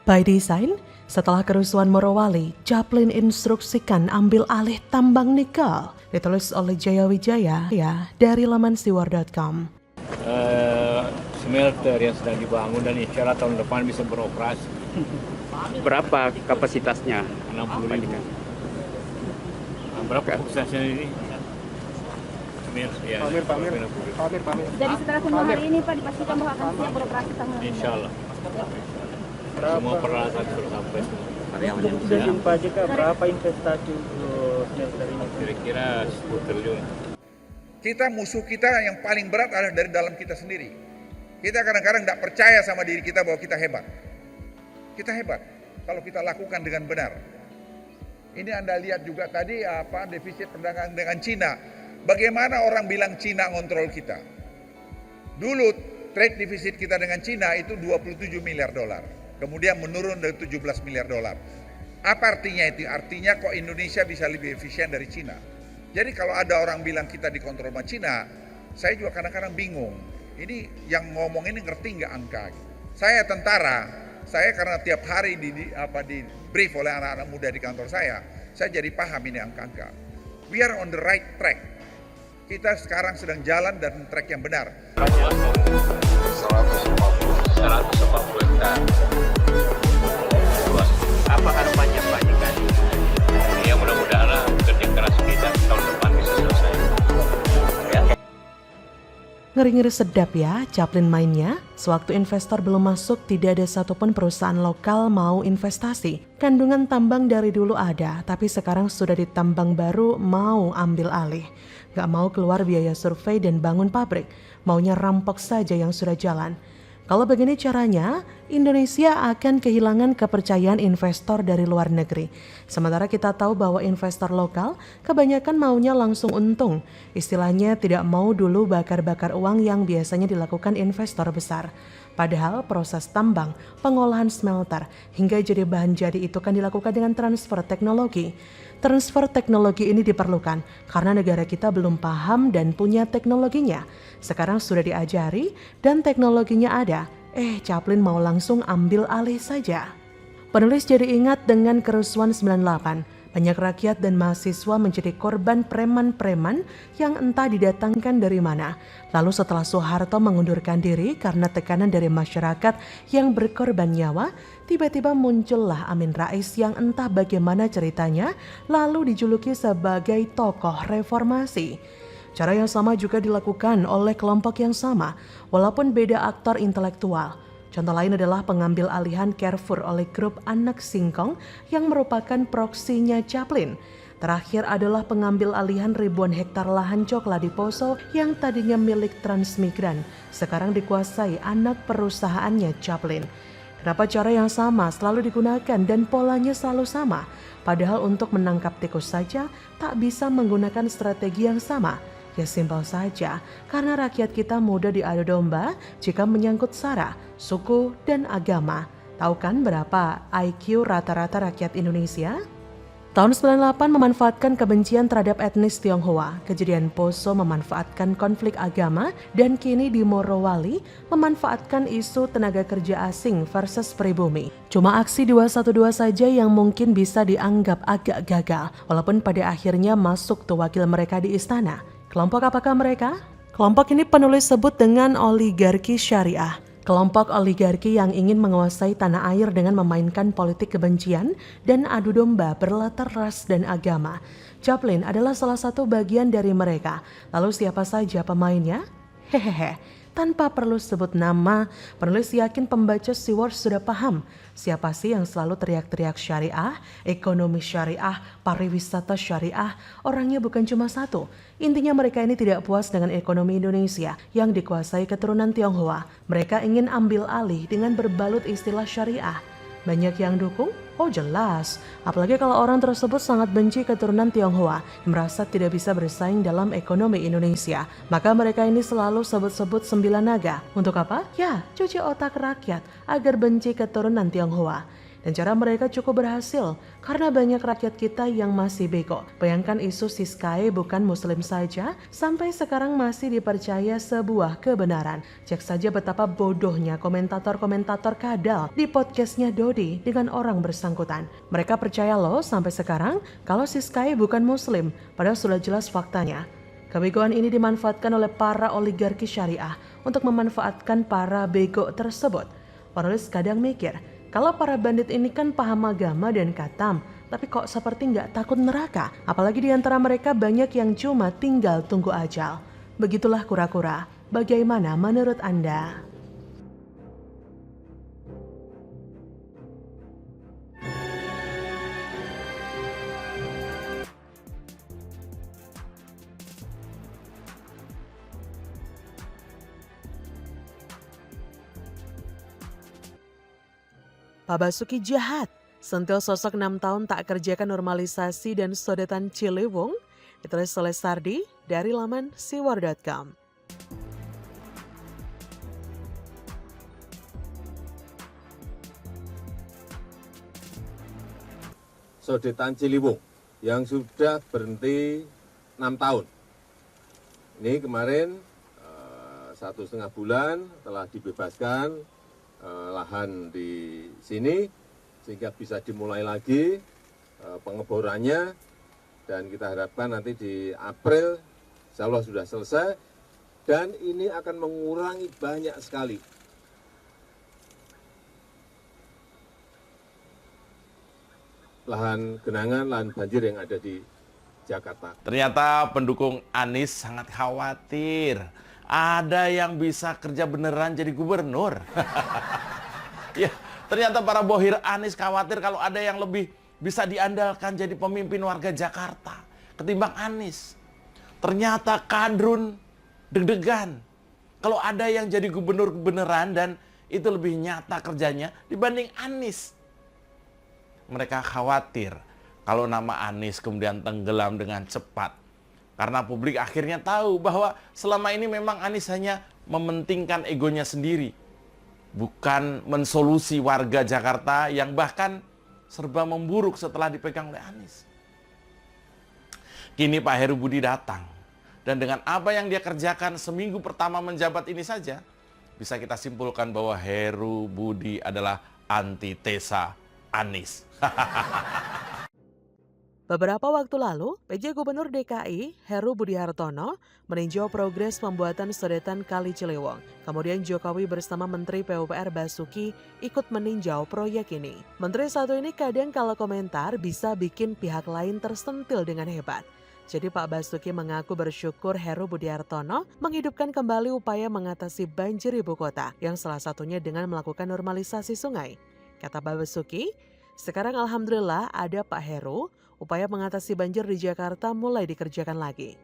By design, setelah kerusuhan Morowali, Chaplin instruksikan ambil alih tambang nikel. Ditulis oleh Jaya Wijaya ya dari laman siwar.com. Smelter yang sedang dibangun dan insya Allah tahun depan bisa beroperasi. Berapa kapasitasnya? 60.000. Berapa kapasitasnya ini? Ya, Pamir. Jadi setelah semua hari ini Pak dipastikan bahwa akan siap beroperasi tahun ini. insya Allah. Semua peralatan sudah sampai. Jadi Pak JK, berapa investasi smelter ini? Kira-kira 10 triliun. Musuh kita yang paling berat adalah dari dalam kita sendiri. Kita kadang-kadang tidak percaya sama diri kita bahwa kita hebat. Kita hebat kalau kita lakukan dengan benar. Ini Anda lihat juga tadi defisit perdagangan dengan Cina. Bagaimana orang bilang Cina ngontrol kita? Dulu trade defisit kita dengan Cina itu 27 miliar dolar. Kemudian menurun dari 17 miliar dolar. Apa artinya itu? Artinya kok Indonesia bisa lebih efisien dari Cina. Jadi kalau ada orang bilang kita dikontrol sama Cina, saya juga kadang-kadang bingung. Ini yang ngomong ini ngerti nggak angka? Saya tentara, saya karena tiap hari di brief oleh anak-anak muda di kantor saya jadi paham ini angka-angka. We are on the right track. Kita sekarang sedang jalan dan track yang benar. 140 hektar. Luas. Apa harapannya Pak JK? Ya mudah-mudahan kerja keras kita tahun depan bisa selesai. Ya. Ngeri-ngeri sedap ya Chaplin mainnya. Sewaktu investor belum masuk, tidak ada satupun perusahaan lokal mau investasi. Kandungan tambang dari dulu ada, tapi sekarang sudah ditambang baru mau ambil alih. Gak mau keluar biaya survei dan bangun pabrik, maunya rampok saja yang sudah jalan. Kalau begini caranya, Indonesia akan kehilangan kepercayaan investor dari luar negeri. Sementara kita tahu bahwa investor lokal kebanyakan maunya langsung untung. Istilahnya tidak mau dulu bakar-bakar uang yang biasanya dilakukan investor besar. Padahal proses tambang, pengolahan smelter, hingga jadi bahan jadi itu kan dilakukan dengan transfer teknologi. Transfer teknologi ini diperlukan karena negara kita belum paham dan punya teknologinya. Sekarang sudah diajari dan teknologinya ada. Chaplin mau langsung ambil alih saja. Penulis jadi ingat dengan kerusuhan 98. Banyak rakyat dan mahasiswa menjadi korban preman-preman yang entah didatangkan dari mana. Lalu setelah Soeharto mengundurkan diri karena tekanan dari masyarakat yang berkorban nyawa, tiba-tiba muncullah Amin Rais yang entah bagaimana ceritanya, lalu dijuluki sebagai tokoh reformasi. Cara yang sama juga dilakukan oleh kelompok yang sama, walaupun beda aktor intelektual. Contoh lain adalah pengambil alihan Carrefour oleh grup anak singkong yang merupakan proksinya Chaplin. Terakhir adalah pengambil alihan ribuan hektar lahan coklat di Poso yang tadinya milik Transmigran, sekarang dikuasai anak perusahaannya Chaplin. Kenapa cara yang sama selalu digunakan dan polanya selalu sama? Padahal untuk menangkap tikus saja tak bisa menggunakan strategi yang sama. Ya simpel saja, karena rakyat kita mudah diadu domba jika menyangkut sara, suku, dan agama. Tahu kan berapa IQ rata-rata rakyat Indonesia? Tahun 98 memanfaatkan kebencian terhadap etnis Tionghoa, kejadian Poso memanfaatkan konflik agama, dan kini di Morowali memanfaatkan isu tenaga kerja asing versus pribumi. Cuma aksi 212 saja yang mungkin bisa dianggap agak gagal, walaupun pada akhirnya masuk tuh wakil mereka di istana. Kelompok apakah mereka? Kelompok ini penulis sebut dengan oligarki syariah. Kelompok oligarki yang ingin menguasai tanah air dengan memainkan politik kebencian dan adu domba berlatar ras dan agama. Chaplin adalah salah satu bagian dari mereka. Lalu siapa saja pemainnya? Hehehe. Tanpa perlu sebut nama, penulis yakin pembaca Siwar sudah paham siapa sih yang selalu teriak-teriak syariah, ekonomi syariah, pariwisata syariah. Orangnya bukan cuma satu. Intinya mereka ini tidak puas dengan ekonomi Indonesia yang dikuasai keturunan Tionghoa. Mereka ingin ambil alih dengan berbalut istilah syariah. Banyak yang dukung? Oh jelas, apalagi kalau orang tersebut sangat benci keturunan Tionghoa, merasa tidak bisa bersaing dalam ekonomi Indonesia. Maka mereka ini selalu sebut-sebut 9 naga. Untuk apa? Ya, cuci otak rakyat agar benci keturunan Tionghoa. Dan cara mereka cukup berhasil karena banyak rakyat kita yang masih bego. Bayangkan isu Siskae bukan muslim saja sampai sekarang masih dipercaya sebuah kebenaran. Cek saja betapa bodohnya komentator-komentator kadal di podcastnya Dodi dengan orang bersangkutan. Mereka percaya loh sampai sekarang kalau Siskae bukan muslim, padahal sudah jelas faktanya. Kebegoan ini dimanfaatkan oleh para oligarki syariah untuk memanfaatkan para bego tersebut. Penulis kadang mikir, kalau para bandit ini kan paham agama dan katam, tapi kok seperti nggak takut neraka? Apalagi di antara mereka banyak yang cuma tinggal tunggu ajal. Begitulah kura-kura. Bagaimana menurut Anda? Pak Basuki jahat, sentil sosok 6 tahun tak kerjakan normalisasi dan sodetan Ciliwung, ditulis oleh Sardi dari laman siwar.com. Sodetan Ciliwung yang sudah berhenti 6 tahun. Ini kemarin 1,5 bulan telah dibebaskan lahan di sini sehingga bisa dimulai lagi pengeborannya, dan kita harapkan nanti di April insya Allah sudah selesai, dan ini akan mengurangi banyak sekali lahan genangan, lahan banjir yang ada di Jakarta. Ternyata pendukung Anies sangat khawatir ada yang bisa kerja beneran jadi gubernur. Ya, ternyata para bohir Anies khawatir kalau ada yang lebih bisa diandalkan jadi pemimpin warga Jakarta ketimbang Anies. Ternyata kadrun deg-degan kalau ada yang jadi gubernur beneran dan itu lebih nyata kerjanya dibanding Anies. Mereka khawatir kalau nama Anies kemudian tenggelam dengan cepat. Karena publik akhirnya tahu bahwa selama ini memang Anies hanya mementingkan egonya sendiri. Bukan mensolusi warga Jakarta yang bahkan serba memburuk setelah dipegang oleh Anies. Kini Pak Heru Budi datang. Dan dengan apa yang dia kerjakan seminggu pertama menjabat ini saja, bisa kita simpulkan bahwa Heru Budi adalah antitesa Anies. Beberapa waktu lalu, PJ Gubernur DKI Heru Budi Hartono meninjau progres pembuatan sodetan Kali Ciliwung. Kemudian Jokowi bersama Menteri PUPR Basuki ikut meninjau proyek ini. Menteri satu ini kadang kalau komentar bisa bikin pihak lain tersentil dengan hebat. Jadi Pak Basuki mengaku bersyukur Heru Budi Hartono menghidupkan kembali upaya mengatasi banjir ibu kota, yang salah satunya dengan melakukan normalisasi sungai. Kata Pak Basuki, sekarang alhamdulillah ada Pak Heru, upaya mengatasi banjir di Jakarta mulai dikerjakan lagi.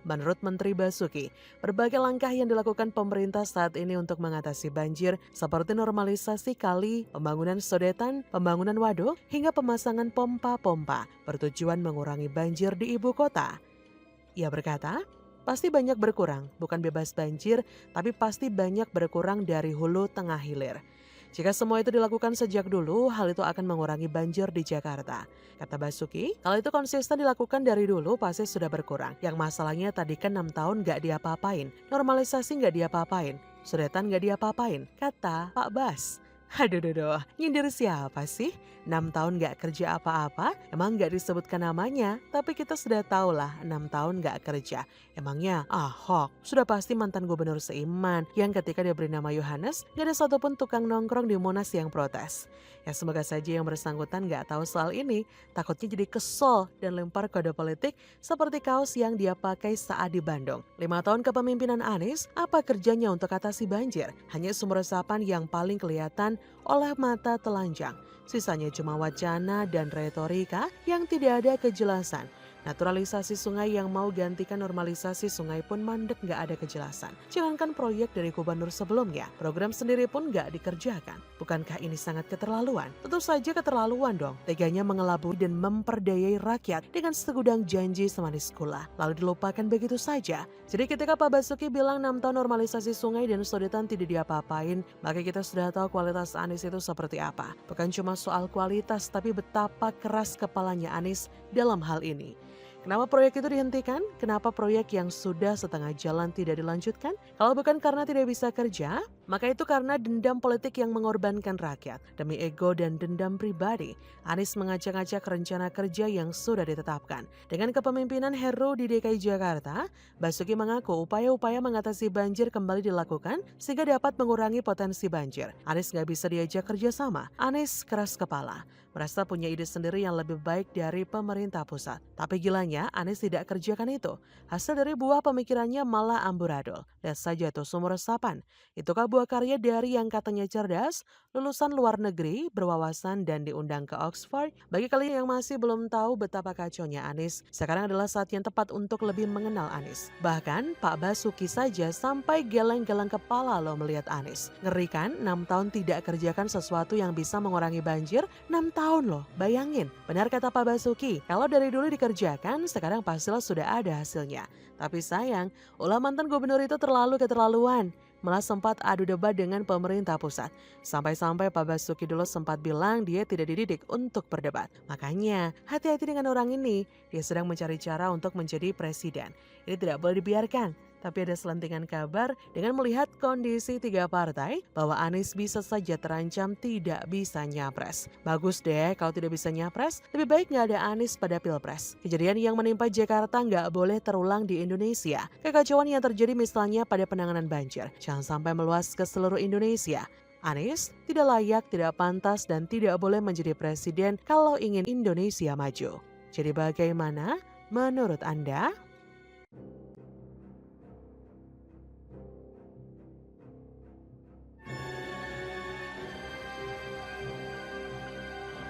Menurut Menteri Basuki, berbagai langkah yang dilakukan pemerintah saat ini untuk mengatasi banjir seperti normalisasi kali, pembangunan sodetan, pembangunan waduk, hingga pemasangan pompa-pompa bertujuan mengurangi banjir di ibu kota. Ia berkata, pasti banyak berkurang, bukan bebas banjir, tapi pasti banyak berkurang dari hulu tengah hilir. Jika semua itu dilakukan sejak dulu, hal itu akan mengurangi banjir di Jakarta. Kata Basuki, kalau itu konsisten dilakukan dari dulu pasti sudah berkurang. Yang masalahnya tadi kan 6 tahun gak diapa-apain, normalisasi gak diapa-apain, sodetan gak diapa-apain, kata Pak Bas. Aduh, nyindir siapa sih? 6 tahun gak kerja apa-apa, emang gak disebutkan namanya, tapi kita sudah tahu lah 6 tahun gak kerja. Emangnya Ahok sudah pasti mantan gubernur seiman yang ketika diberi nama Yohanes, gak ada satupun tukang nongkrong di Monas yang protes. Ya semoga saja yang bersangkutan gak tahu soal ini, takutnya jadi kesel dan lempar kode politik seperti kaos yang dia pakai saat di Bandung. 5 tahun kepemimpinan Anies, apa kerjanya untuk atasi banjir? Hanya sumber resapan yang paling kelihatan oleh mata telanjang. Sisanya cuma wacana dan retorika yang tidak ada kejelasan. Naturalisasi sungai yang mau gantikan normalisasi sungai pun mandek, nggak ada kejelasan. Jangankan proyek dari gubernur sebelumnya, program sendiri pun nggak dikerjakan. Bukankah ini sangat keterlaluan? Tentu saja keterlaluan dong. Teganya mengelabui dan memperdayai rakyat dengan segudang janji semanis gula, lalu dilupakan begitu saja. Jadi ketika Pak Basuki bilang 6 tahun normalisasi sungai dan sodetan tidak diapa-apain, maka kita sudah tahu kualitas Anies itu seperti apa. Bukan cuma soal kualitas, tapi betapa keras kepalanya Anies dalam hal ini. Kenapa proyek itu dihentikan? Kenapa proyek yang sudah setengah jalan tidak dilanjutkan? Kalau bukan karena tidak bisa kerja, maka itu karena dendam politik yang mengorbankan rakyat. Demi ego dan dendam pribadi, Anies mengacak-acak rencana kerja yang sudah ditetapkan. Dengan kepemimpinan Heru di DKI Jakarta, Basuki mengaku upaya-upaya mengatasi banjir kembali dilakukan sehingga dapat mengurangi potensi banjir. Anies nggak bisa diajak kerjasama. Anies keras kepala, merasa punya ide sendiri yang lebih baik dari pemerintah pusat. Tapi gilanya, Anies tidak kerjakan itu. Hasil dari buah pemikirannya malah amburadul. Lihat saja tuh sumur resapan. Itukah buah karya dari yang katanya cerdas, lulusan luar negeri, berwawasan dan diundang ke Oxford? Bagi kalian yang masih belum tahu betapa kacaunya Anies, sekarang adalah saat yang tepat untuk lebih mengenal Anies. Bahkan Pak Basuki saja sampai geleng-geleng kepala loh melihat Anies. Ngeri kan, 6 tahun tidak kerjakan sesuatu yang bisa mengurangi banjir? 6 tahun loh, bayangin. Benar kata Pak Basuki, kalau dari dulu dikerjakan, sekarang pastilah sudah ada hasilnya. Tapi sayang, ulah mantan gubernur itu terlalu keterlaluan. Malah sempat adu debat dengan pemerintah pusat. Sampai-sampai Pak Basuki dulu sempat bilang dia tidak dididik untuk berdebat. Makanya, hati-hati dengan orang ini. Dia sedang mencari cara untuk menjadi presiden. Ini tidak boleh dibiarkan. Tapi ada selentingan kabar dengan melihat kondisi 3 partai bahwa Anies bisa saja terancam tidak bisa nyapres. Bagus deh kalau tidak bisa nyapres, lebih baik nggak ada Anies pada pilpres. Kejadian yang menimpa Jakarta nggak boleh terulang di Indonesia. Kekacauan yang terjadi misalnya pada penanganan banjir, jangan sampai meluas ke seluruh Indonesia. Anies tidak layak, tidak pantas, dan tidak boleh menjadi presiden kalau ingin Indonesia maju. Jadi bagaimana menurut Anda?